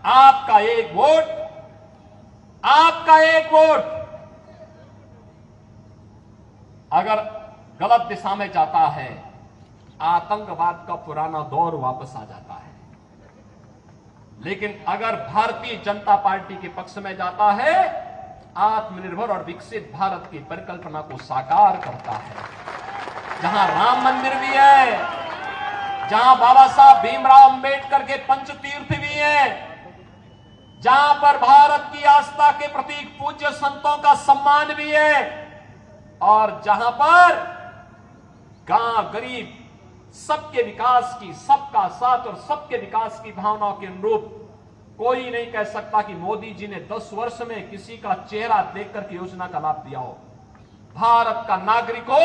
आपका एक वोट, आपका एक वोट अगर गलत दिशा में जाता है, आतंकवाद का पुराना दौर वापस आ जाता है। लेकिन अगर भारतीय जनता पार्टी के पक्ष में जाता है, आत्मनिर्भर और विकसित भारत की परिकल्पना को साकार करता है। जहां राम मंदिर भी है, जहां बाबा साहब भीमराव अंबेडकर के पंचतीर्थ भी हैं, जहां पर भारत की आस्था के प्रतीक पूज्य संतों का सम्मान भी है, और जहां पर गांव गरीब सबके विकास की, सबका साथ और सबके विकास की भावनाओं के अनुरूप कोई नहीं कह सकता कि मोदी जी ने 10 वर्ष में किसी का चेहरा देखकर के योजना का लाभ दिया हो। भारत का नागरिक हो,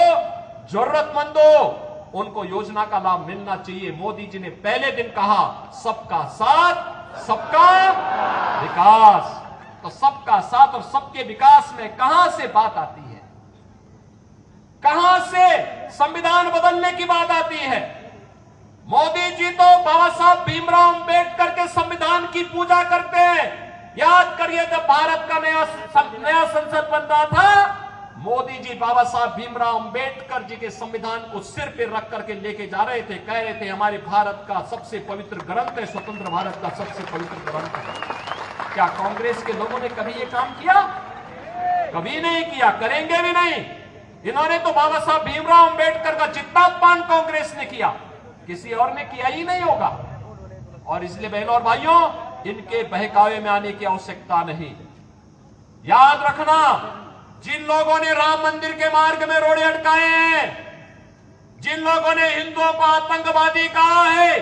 जरूरतमंद हो, उनको योजना का लाभ मिलना चाहिए। मोदी जी ने पहले दिन कहा सबका साथ सबका विकास। तो सबका साथ और सबके विकास में कहां से बात आती है, कहां से संविधान बदलने की बात आती है? मोदी जी तो बाबा साहब भीमराव अंबेडकर के संविधान की पूजा करते हैं। याद करिए, जब भारत का नया संसद बन रहा था, मोदी जी बाबा साहब भीमराव अंबेडकर जी के संविधान को सिर पे रख करके लेके जा रहे थे, कह रहे थे हमारे भारत का सबसे पवित्र ग्रंथ है, स्वतंत्र भारत का सबसे पवित्र ग्रंथ है। क्या कांग्रेस के लोगों ने कभी ये काम किया? कभी नहीं किया, करेंगे भी नहीं। इन्होंने तो बाबा साहब भीमराव अंबेडकर का जितना अपमान कांग्रेस ने किया, किसी और ने किया ही नहीं होगा। और इसलिए बहनों और भाइयों, इनके बहकावे में आने की आवश्यकता नहीं। याद रखना, जिन लोगों ने राम मंदिर के मार्ग में रोड़े अटकाए हैं, जिन लोगों ने हिंदुओं को आतंकवादी कहा है,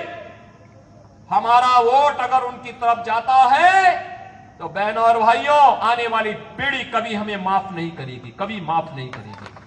हमारा वोट अगर उनकी तरफ जाता है तो बहनों और भाइयों, आने वाली पीढ़ी कभी हमें माफ नहीं करेगी, कभी माफ नहीं करेगी।